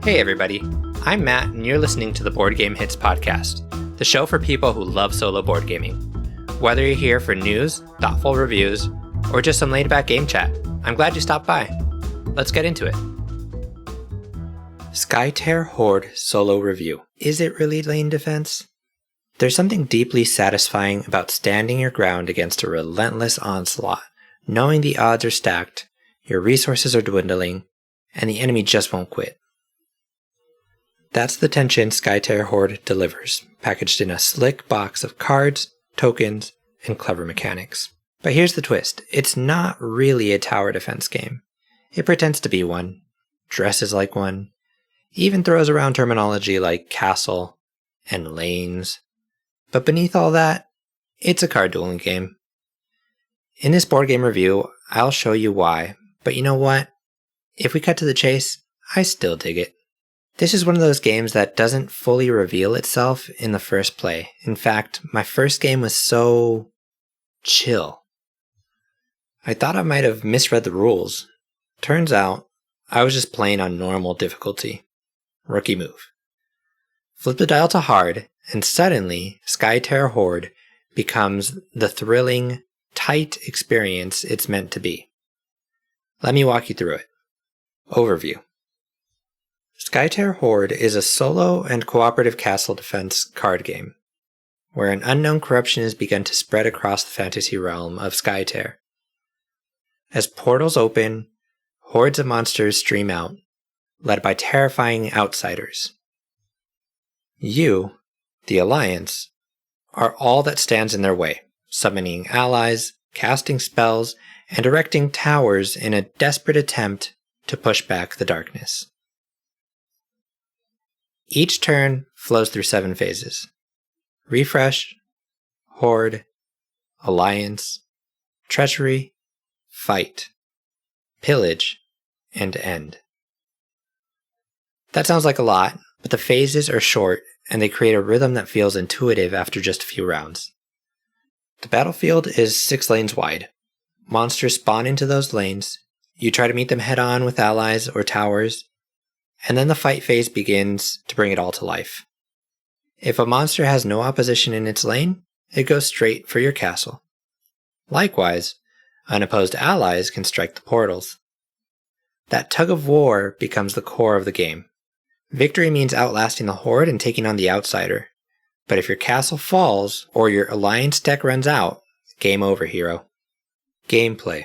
Hey everybody, I'm Matt and you're listening to the Board Game Hits podcast, the show for people who love solo board gaming. Whether you're here for news, thoughtful reviews, or just some laid-back game chat, I'm glad you stopped by. Let's get into it. Skytear Horde Solo Review. Is it really lane defense? There's something deeply satisfying about standing your ground against a relentless onslaught, knowing the odds are stacked, your resources are dwindling, and the enemy just won't quit. That's the tension Skytear Horde delivers, packaged in a slick box of cards, tokens, and clever mechanics. But here's the twist. It's not really a tower defense game. It pretends to be one, dresses like one, even throws around terminology like castle and lanes. But beneath all that, it's a card dueling game. In this board game review, I'll show you why, but you know what? If we cut to the chase, I still dig it. This is one of those games that doesn't fully reveal itself in the first play. In fact, my first game was so chill. I thought I might have misread the rules. Turns out, I was just playing on normal difficulty. Rookie move. Flip the dial to hard, and suddenly, Skytear Horde becomes the thrilling, tight experience it's meant to be. Let me walk you through it. Overview. Skytear Horde is a solo and cooperative castle defense card game, where an unknown corruption has begun to spread across the fantasy realm of Skytear. As portals open, hordes of monsters stream out, led by terrifying outsiders. You, the Alliance, are all that stands in their way, summoning allies, casting spells, and erecting towers in a desperate attempt to push back the darkness. Each turn flows through 7 phases: Refresh, Horde, Alliance, Treachery, Fight, Pillage, and End. That sounds like a lot, but the phases are short and they create a rhythm that feels intuitive after just a few rounds. The battlefield is 6 lanes wide. Monsters spawn into those lanes, you try to meet them head on with allies or towers, and then the fight phase begins to bring it all to life. If a monster has no opposition in its lane, it goes straight for your castle. Likewise, unopposed allies can strike the portals. That tug of war becomes the core of the game. Victory means outlasting the horde and taking on the outsider. But if your castle falls or your alliance deck runs out, game over, hero. Gameplay.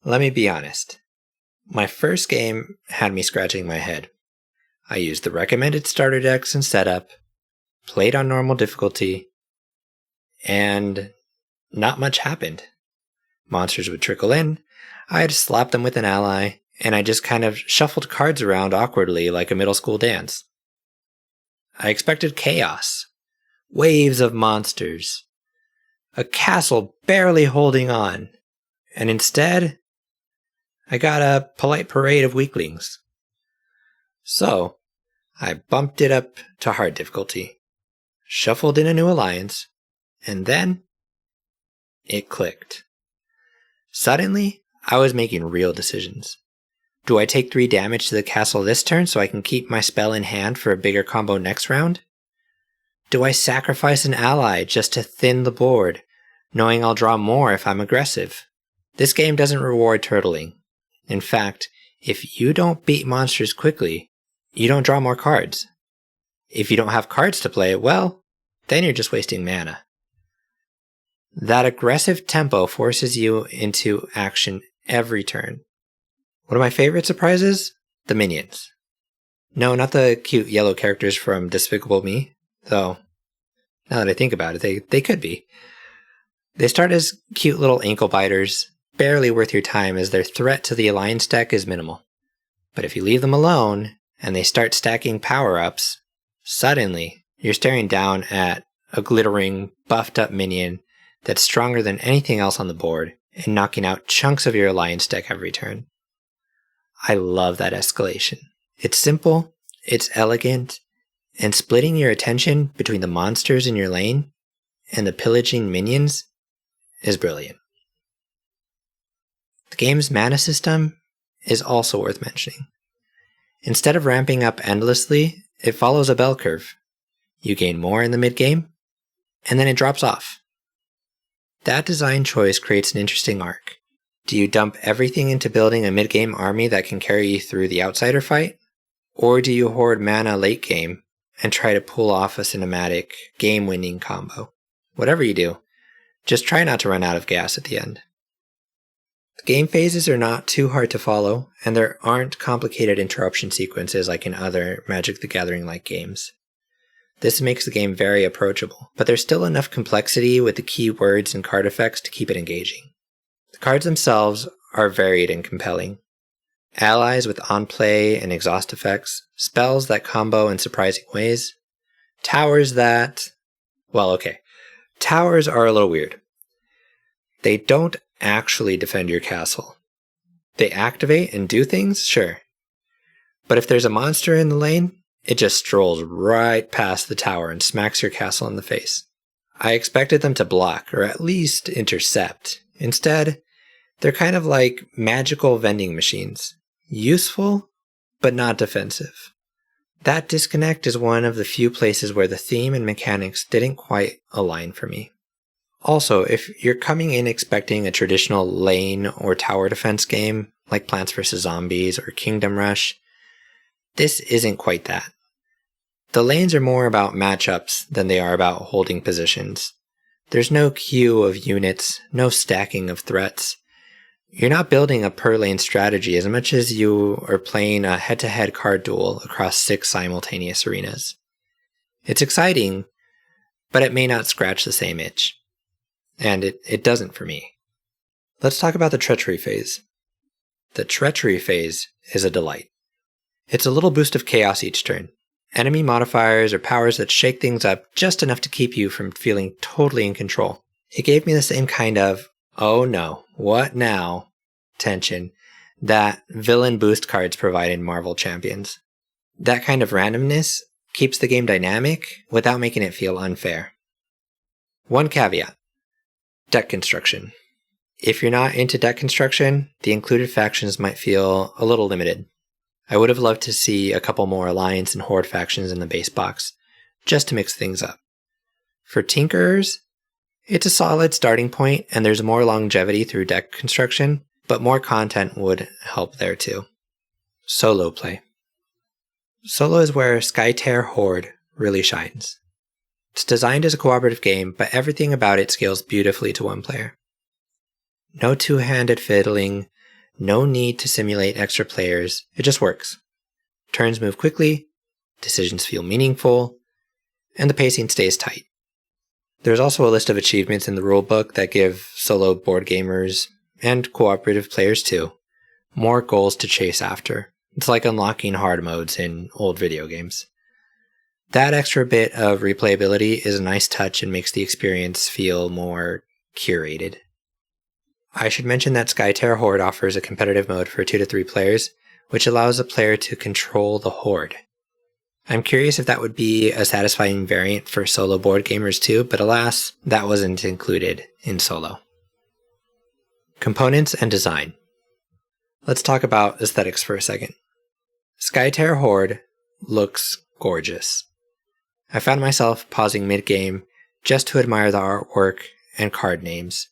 Let me be honest. My first game had me scratching my head. I used the recommended starter decks and setup, played on normal difficulty, and not much happened. Monsters would trickle in, I'd slap them with an ally, and I just kind of shuffled cards around awkwardly like a middle school dance. I expected chaos, waves of monsters, a castle barely holding on, and instead, I got a polite parade of weaklings. So, I bumped it up to hard difficulty, shuffled in a new alliance, and then it clicked. Suddenly, I was making real decisions. Do I take 3 damage to the castle this turn so I can keep my spell in hand for a bigger combo next round? Do I sacrifice an ally just to thin the board, knowing I'll draw more if I'm aggressive? This game doesn't reward turtling. In fact, if you don't beat monsters quickly, you don't draw more cards. If you don't have cards to play, well, then you're just wasting mana. That aggressive tempo forces you into action every turn. One of my favorite surprises? The minions. No, not the cute yellow characters from Despicable Me, though, now that I think about it, they could be. They start as cute little ankle biters, barely worth your time as their threat to the alliance deck is minimal. But if you leave them alone, and they start stacking power-ups, suddenly you're staring down at a glittering, buffed-up minion that's stronger than anything else on the board, and knocking out chunks of your alliance deck every turn. I love that escalation. It's simple, it's elegant, and splitting your attention between the monsters in your lane and the pillaging minions is brilliant. The game's mana system is also worth mentioning. Instead of ramping up endlessly, it follows a bell curve. You gain more in the mid-game, and then it drops off. That design choice creates an interesting arc. Do you dump everything into building a mid-game army that can carry you through the outsider fight? Or do you hoard mana late game and try to pull off a cinematic, game-winning combo? Whatever you do, just try not to run out of gas at the end. The game phases are not too hard to follow, and there aren't complicated interruption sequences like in other Magic the Gathering-like games. This makes the game very approachable, but there's still enough complexity with the key words and card effects to keep it engaging. The cards themselves are varied and compelling. Allies with on-play and exhaust effects, spells that combo in surprising ways, towers that... Towers are a little weird. They don't actually defend your castle. They activate and do things, sure. But if there's a monster in the lane, it just strolls right past the tower and smacks your castle in the face. I expected them to block, or at least intercept. Instead, they're kind of like magical vending machines. Useful, but not defensive. That disconnect is one of the few places where the theme and mechanics didn't quite align for me. Also, if you're coming in expecting a traditional lane or tower defense game, like Plants vs. Zombies or Kingdom Rush, this isn't quite that. The lanes are more about matchups than they are about holding positions. There's no queue of units, no stacking of threats. You're not building a per-lane strategy as much as you are playing a head-to-head card duel across 6 simultaneous arenas. It's exciting, but it may not scratch the same itch. And it doesn't for me. Let's talk about the Treachery phase. The Treachery phase is a delight. It's a little boost of chaos each turn. Enemy modifiers or powers that shake things up just enough to keep you from feeling totally in control. It gave me the same kind of, oh no, what now, tension that villain boost cards provide in Marvel Champions. That kind of randomness keeps the game dynamic without making it feel unfair. One caveat. Deck construction. If you're not into deck construction, the included factions might feel a little limited. I would have loved to see a couple more Alliance and Horde factions in the base box, just to mix things up. For Tinkerers, it's a solid starting point and there's more longevity through deck construction, but more content would help there too. Solo play. Solo is where Skytear Horde really shines. It's designed as a cooperative game, but everything about it scales beautifully to one player. No two-handed fiddling, no need to simulate extra players, it just works. Turns move quickly, decisions feel meaningful, and the pacing stays tight. There's also a list of achievements in the rulebook that give solo board gamers, and cooperative players too, more goals to chase after. It's like unlocking hard modes in old video games. That extra bit of replayability is a nice touch and makes the experience feel more curated. I should mention that Skytear Horde offers a competitive mode for 2 to 3 players, which allows a player to control the Horde. I'm curious if that would be a satisfying variant for solo board gamers too, but alas, that wasn't included in solo. Components and design. Let's talk about aesthetics for a second. Skytear Horde looks gorgeous. I found myself pausing mid-game just to admire the artwork and card names.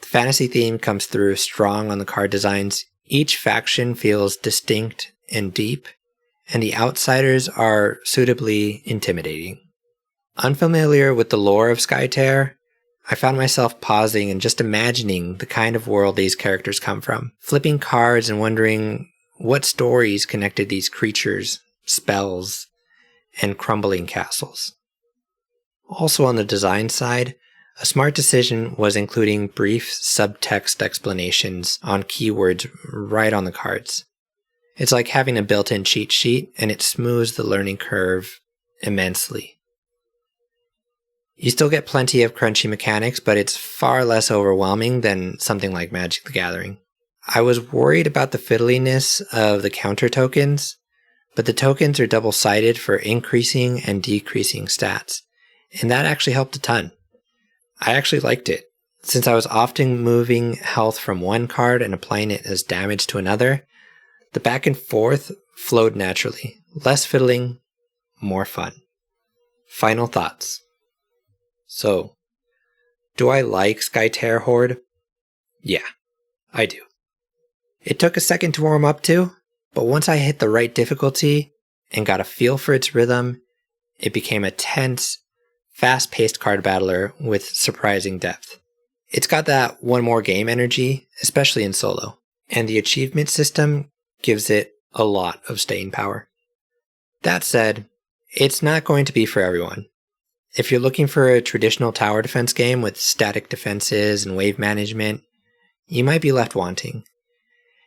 The fantasy theme comes through strong on the card designs. Each faction feels distinct and deep, and the outsiders are suitably intimidating. Unfamiliar with the lore of Skytear, I found myself pausing and just imagining the kind of world these characters come from, flipping cards and wondering what stories connected these creatures, spells, and crumbling castles. Also on the design side, a smart decision was including brief subtext explanations on keywords right on the cards. It's like having a built-in cheat sheet, and it smooths the learning curve immensely. You still get plenty of crunchy mechanics, but it's far less overwhelming than something like Magic the Gathering. I was worried about the fiddliness of the counter tokens, but the tokens are double-sided for increasing and decreasing stats, and that actually helped a ton. I actually liked it. Since I was often moving health from one card and applying it as damage to another, The back and forth flowed naturally. Less fiddling, more fun. Final thoughts. So, do I like Skytear Horde? Yeah, I do. It took a second to warm up to, but once I hit the right difficulty and got a feel for its rhythm, it became a tense, fast-paced card battler with surprising depth. It's got that one more game energy, especially in solo, and the achievement system gives it a lot of staying power. That said, it's not going to be for everyone. If you're looking for a traditional tower defense game with static defenses and wave management, you might be left wanting.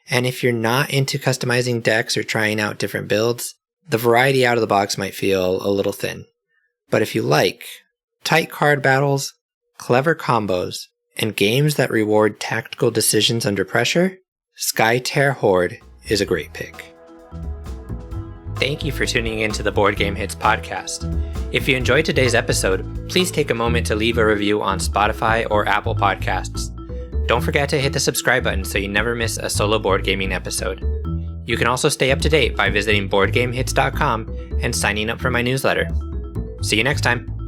And if you're not into customizing decks or trying out different builds, the variety out of the box might feel a little thin. But if you like tight card battles, clever combos, and games that reward tactical decisions under pressure, Skytear Horde is a great pick. Thank you for tuning in to the Board Game Hits podcast. If you enjoyed today's episode, please take a moment to leave a review on Spotify or Apple Podcasts. Don't forget to hit the subscribe button so you never miss a solo board gaming episode. You can also stay up to date by visiting BoardGameHits.com and signing up for my newsletter. See you next time.